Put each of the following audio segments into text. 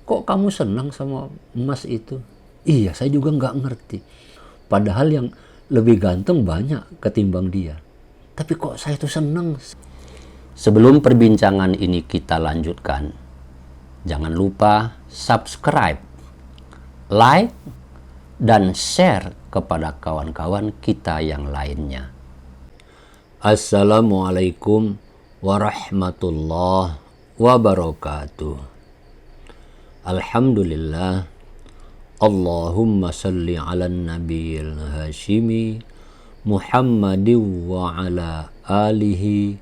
kok kamu senang sama emas itu? Iya, saya juga nggak ngerti. Padahal yang lebih ganteng banyak ketimbang dia. Tapi kok saya tuh senang. Sebelum perbincangan ini kita lanjutkan, jangan lupa subscribe, like, dan share kepada kawan-kawan kita yang lainnya. Assalamualaikum warahmatullahi wabarakatuh. Alhamdulillah. Allahumma salli ala nabiyil hashimi Muhammadin wa ala alihi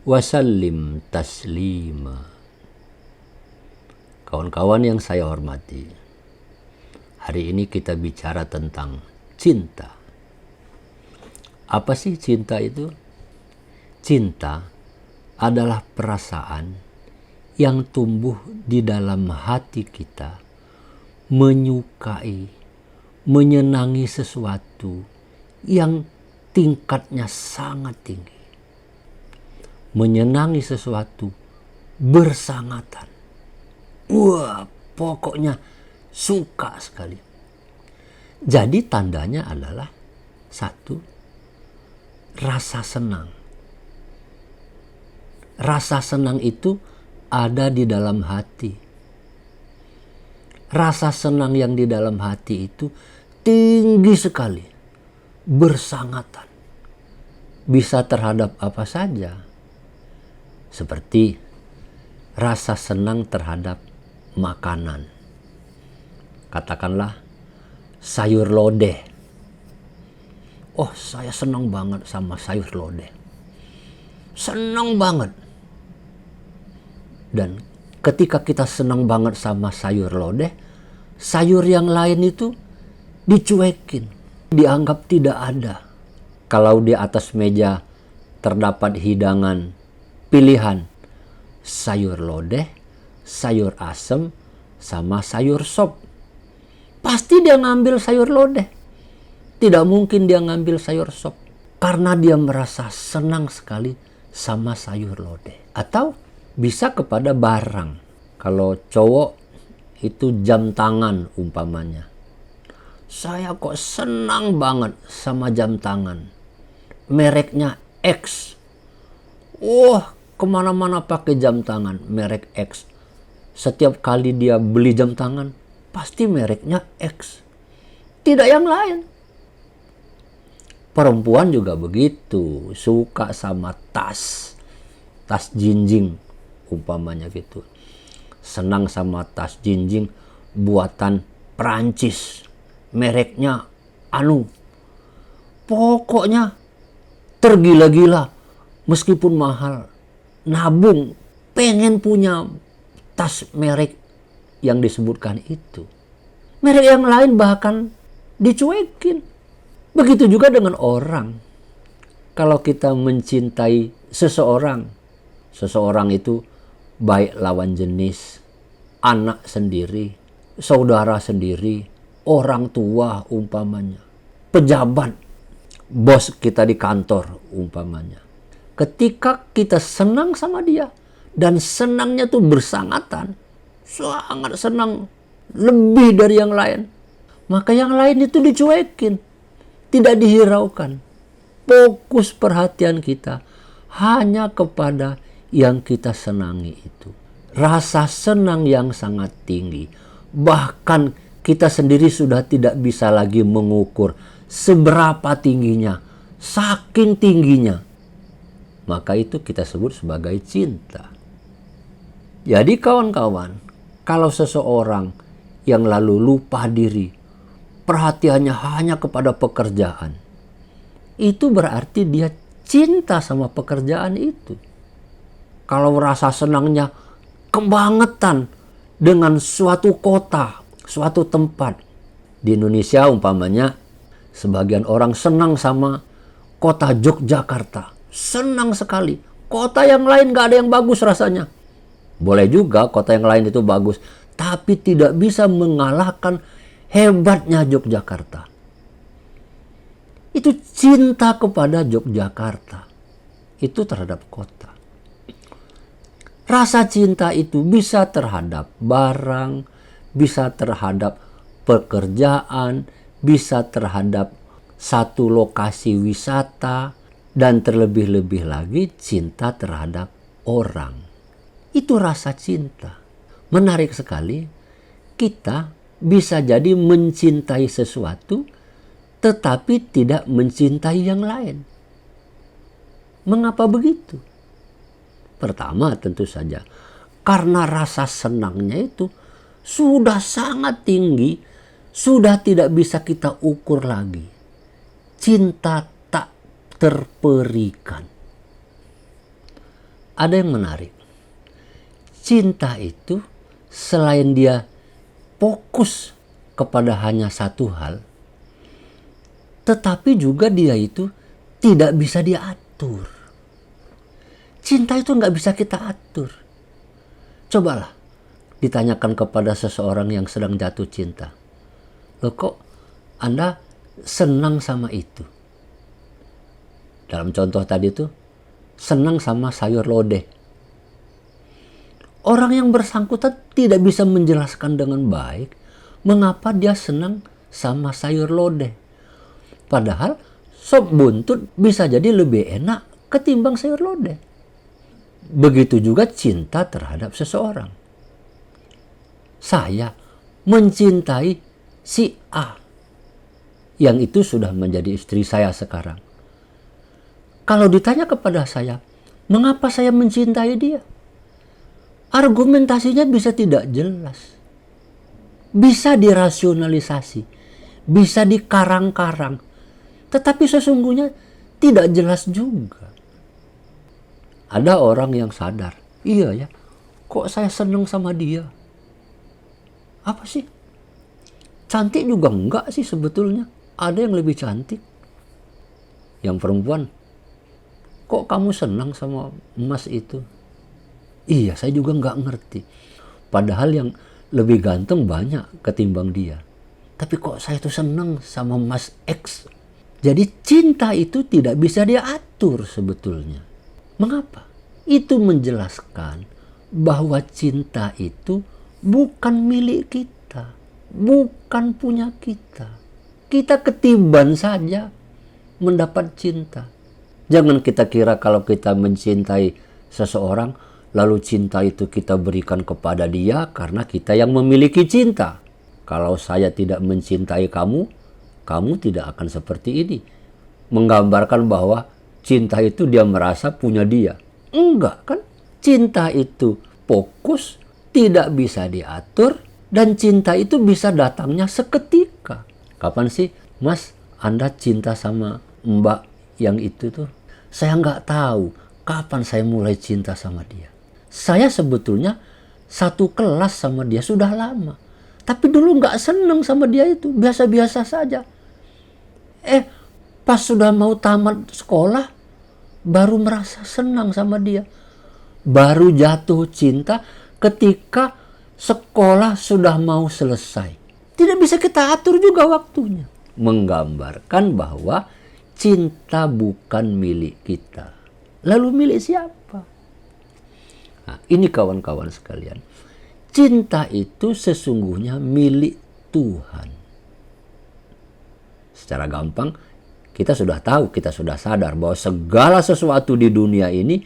wasallim taslima. Kawan-kawan yang saya hormati, hari ini kita bicara tentang cinta. Apa sih cinta itu? Cinta adalah perasaan yang tumbuh di dalam hati kita, menyukai, menyenangi sesuatu yang tingkatnya sangat tinggi. Menyenangi sesuatu bersangatan. Wah, pokoknya suka sekali. Jadi tandanya adalah satu, rasa senang. Rasa senang itu ada di dalam hati. Rasa senang yang di dalam hati itu tinggi sekali, bersangatan. Bisa terhadap apa saja. Seperti rasa senang terhadap makanan. Katakanlah sayur lodeh. Oh, saya senang banget sama sayur lodeh. Senang banget. Dan ketika kita senang banget sama sayur lodeh, sayur yang lain itu dicuekin, dianggap tidak ada. Kalau di atas meja terdapat hidangan pilihan sayur lodeh, sayur asem, sama sayur sop, pasti dia ngambil sayur lodeh. Tidak mungkin dia ngambil sayur sop, karena dia merasa senang sekali sama sayur lodeh. Atau bisa kepada barang. Kalau cowok itu jam tangan umpamanya. Saya kok senang banget sama jam tangan. Mereknya X. Kemana-mana pakai jam tangan merek X. Setiap kali dia beli jam tangan, pasti mereknya X. Tidak yang lain. Perempuan juga begitu. Suka sama tas. Tas jinjing umpamanya gitu. Senang sama tas jinjing buatan Perancis. Mereknya pokoknya tergila-gila. Meskipun mahal, nabung, pengen punya tas merek yang disebutkan itu. Merek yang lain bahkan dicuekin. Begitu juga dengan orang. Kalau kita mencintai seseorang itu baik lawan jenis, anak sendiri, saudara sendiri, orang tua umpamanya, pejabat, bos kita di kantor umpamanya. Ketika kita senang sama dia, dan senangnya tuh bersangatan, sangat senang, lebih dari yang lain, maka yang lain itu dicuekin, tidak dihiraukan. Fokus perhatian kita hanya kepada yang kita senangi itu. Rasa senang yang sangat tinggi. Bahkan kita sendiri sudah tidak bisa lagi mengukur seberapa tingginya. Saking tingginya. Maka itu kita sebut sebagai cinta. Jadi kawan-kawan, kalau seseorang yang lalu lupa diri, perhatiannya hanya kepada pekerjaan, itu berarti dia cinta sama pekerjaan itu. Kalau rasa senangnya kebangetan dengan suatu kota, suatu tempat. Di Indonesia umpamanya, sebagian orang senang sama kota Yogyakarta. Senang sekali. Kota yang lain gak ada yang bagus rasanya. Boleh juga kota yang lain itu bagus, tapi tidak bisa mengalahkan hebatnya Yogyakarta. Itu cinta kepada Yogyakarta. Itu terhadap kota. Rasa cinta itu bisa terhadap barang, bisa terhadap pekerjaan, bisa terhadap satu lokasi wisata, dan terlebih-lebih lagi cinta terhadap orang. Itu rasa cinta. Menarik sekali, kita bisa jadi mencintai sesuatu tetapi tidak mencintai yang lain. Mengapa begitu? Pertama, tentu saja karena rasa senangnya itu sudah sangat tinggi, sudah tidak bisa kita ukur lagi. Cinta tak terperikan. Ada yang menarik. Cinta itu selain dia fokus kepada hanya satu hal, tetapi juga dia itu tidak bisa diatur. Cinta itu nggak bisa kita atur. Cobalah ditanyakan kepada seseorang yang sedang jatuh cinta. Loh, kok Anda senang sama itu? Dalam contoh tadi itu, senang sama sayur lodeh. Orang yang bersangkutan tidak bisa menjelaskan dengan baik mengapa dia senang sama sayur lodeh. Padahal sop buntut bisa jadi lebih enak ketimbang sayur lodeh. Begitu juga cinta terhadap seseorang. Saya mencintai si A, yang itu sudah menjadi istri saya sekarang. Kalau ditanya kepada saya, mengapa saya mencintai dia? Argumentasinya bisa tidak jelas. Bisa dirasionalisasi, bisa dikarang-karang. Tetapi sesungguhnya tidak jelas juga. Ada orang yang sadar, iya ya, kok saya senang sama dia? Apa sih? Cantik juga enggak sih sebetulnya. Ada yang lebih cantik. Yang perempuan, kok kamu senang sama Mas itu? Iya, saya juga enggak ngerti. Padahal yang lebih ganteng banyak ketimbang dia. Tapi kok saya tuh senang sama Mas X? Jadi cinta itu tidak bisa diatur sebetulnya. Mengapa? Itu menjelaskan bahwa cinta itu bukan milik kita, bukan punya kita. Kita ketiban saja mendapat cinta. Jangan kita kira kalau kita mencintai seseorang, lalu cinta itu kita berikan kepada dia karena kita yang memiliki cinta. Kalau saya tidak mencintai kamu, kamu tidak akan seperti ini. Menggambarkan bahwa cinta itu dia merasa punya dia. Enggak kan? Cinta itu fokus, tidak bisa diatur, dan cinta itu bisa datangnya seketika. Kapan sih, Mas, Anda cinta sama Mbak yang itu tuh? Saya nggak tahu kapan saya mulai cinta sama dia. Saya sebetulnya satu kelas sama dia sudah lama. Tapi dulu nggak seneng sama dia itu, biasa-biasa saja. Pas sudah mau tamat sekolah, baru merasa senang sama dia. Baru jatuh cinta ketika sekolah sudah mau selesai. Tidak bisa kita atur juga waktunya. Menggambarkan bahwa cinta bukan milik kita. Lalu milik siapa? Nah, ini kawan-kawan sekalian. Cinta itu sesungguhnya milik Tuhan. Secara gampang, kita sudah tahu, kita sudah sadar bahwa segala sesuatu di dunia ini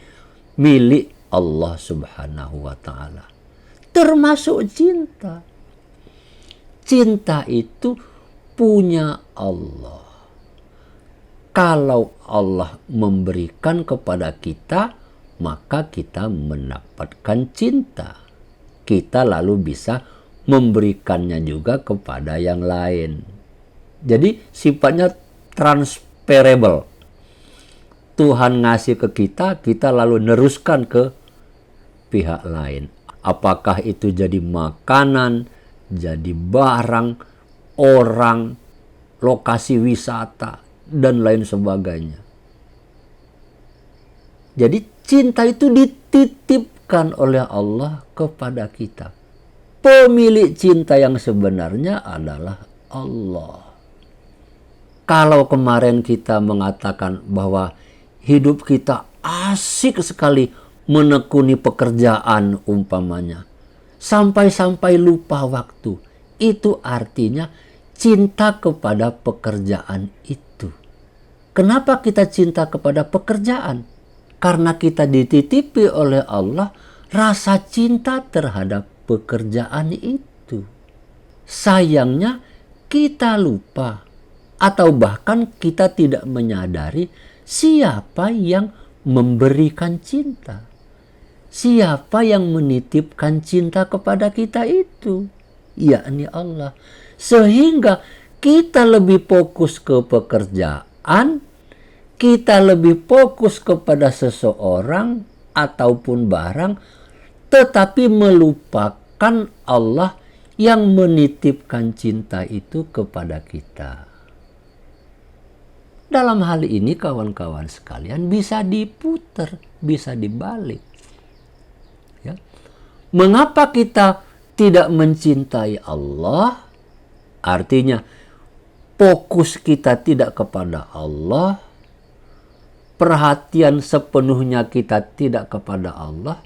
milik Allah Subhanahu wa Ta'ala. Termasuk cinta. Cinta itu punya Allah. Kalau Allah memberikan kepada kita, maka kita mendapatkan cinta. Kita lalu bisa memberikannya juga kepada yang lain. Jadi sifatnya transferable. Tuhan ngasih ke kita, kita lalu neruskan ke pihak lain. Apakah itu jadi makanan, jadi barang, orang, lokasi wisata, dan lain sebagainya. Jadi cinta itu dititipkan oleh Allah kepada kita. Pemilik cinta yang sebenarnya adalah Allah. Kalau kemarin kita mengatakan bahwa hidup kita asik sekali menekuni pekerjaan umpamanya. sampai-sampai lupa waktu. Itu artinya cinta kepada pekerjaan itu. Kenapa kita cinta kepada pekerjaan? Karena kita dititipi oleh Allah rasa cinta terhadap pekerjaan itu. Sayangnya kita lupa atau bahkan kita tidak menyadari siapa yang memberikan cinta. Siapa yang menitipkan cinta kepada kita itu? Yakni Allah. Sehingga kita lebih fokus ke pekerjaan, kita lebih fokus kepada seseorang ataupun barang, tetapi melupakan Allah yang menitipkan cinta itu kepada kita. Dalam hal ini kawan-kawan sekalian bisa diputar, bisa dibalik. Ya. Mengapa kita tidak mencintai Allah? Artinya fokus kita tidak kepada Allah, perhatian sepenuhnya kita tidak kepada Allah,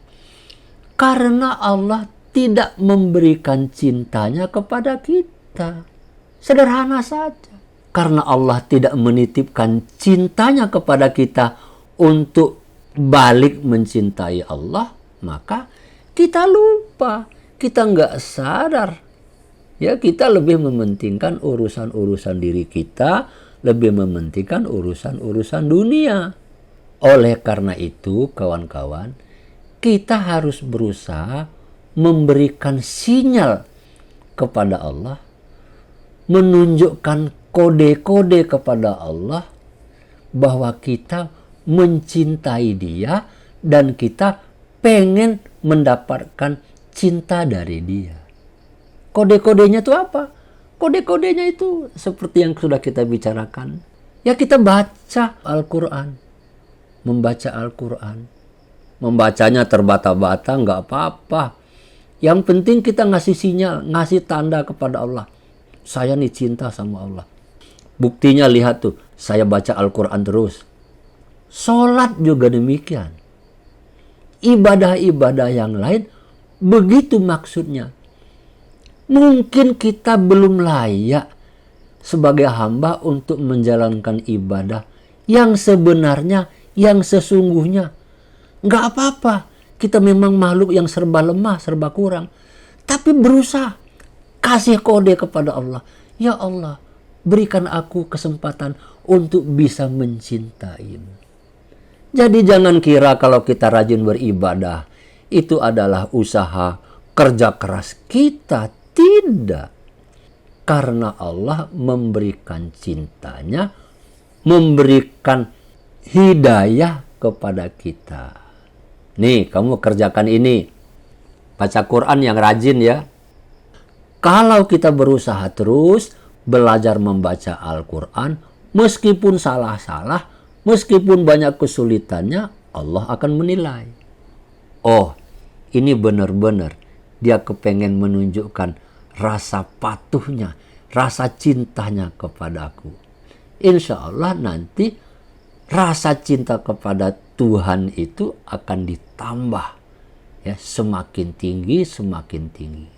karena Allah tidak memberikan cintanya kepada kita. Sederhana saja. Karena Allah tidak menitipkan cintanya kepada kita untuk balik mencintai Allah, maka kita lupa, kita nggak sadar. Ya, kita lebih mementingkan urusan-urusan diri kita, lebih mementingkan urusan-urusan dunia. Oleh karena itu, kawan-kawan, kita harus berusaha memberikan sinyal kepada Allah, menunjukkan kode-kode kepada Allah bahwa kita mencintai Dia dan kita pengen mendapatkan cinta dari Dia. Kode-kodenya itu apa? Kode-kodenya itu seperti yang sudah kita bicarakan. Ya, kita baca Al-Quran. Membaca Al-Quran. Membacanya terbata-bata nggak apa-apa. Yang penting kita ngasih sinyal, ngasih tanda kepada Allah. Saya nih cinta sama Allah. Buktinya lihat tuh, saya baca Al-Quran terus. Sholat juga demikian. Ibadah-ibadah yang lain begitu maksudnya. Mungkin kita belum layak sebagai hamba untuk menjalankan ibadah yang sebenarnya, yang sesungguhnya. Nggak apa-apa, kita memang makhluk yang serba lemah, serba kurang. Tapi berusaha, kasih kode kepada Allah. Ya Allah, berikan aku kesempatan untuk bisa mencintaimu. Jadi jangan kira kalau kita rajin beribadah, itu adalah usaha kerja keras kita. Tidak. Karena Allah memberikan cintanya, memberikan hidayah kepada kita. Nih, kamu kerjakan ini. Baca Quran yang rajin ya. Kalau kita berusaha terus belajar membaca Al-Quran, meskipun salah-salah, meskipun banyak kesulitannya, Allah akan menilai. Oh, ini benar-benar dia kepengen menunjukkan rasa patuhnya, rasa cintanya kepadaku. Insya Allah nanti rasa cinta kepada Tuhan itu akan ditambah, ya, semakin tinggi, semakin tinggi.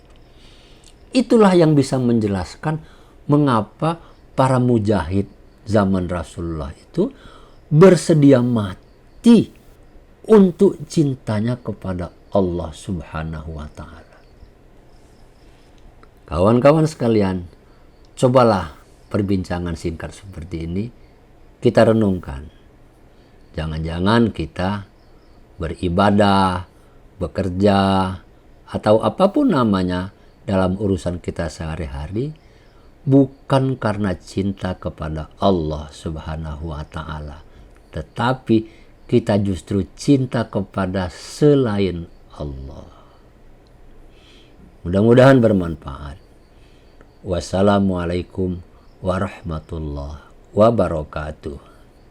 Itulah yang bisa menjelaskan mengapa para mujahid zaman Rasulullah itu bersedia mati untuk cintanya kepada Allah Subhanahu wa Ta'ala. Kawan-kawan sekalian, cobalah perbincangan singkat seperti ini kita renungkan. Jangan-jangan kita beribadah, bekerja, atau apapun namanya dalam urusan kita sehari-hari bukan karena cinta kepada Allah Subhanahu wa Ta'ala, tetapi kita justru cinta kepada selain Allah. Mudah-mudahan bermanfaat. Wassalamualaikum warahmatullahi wabarakatuh.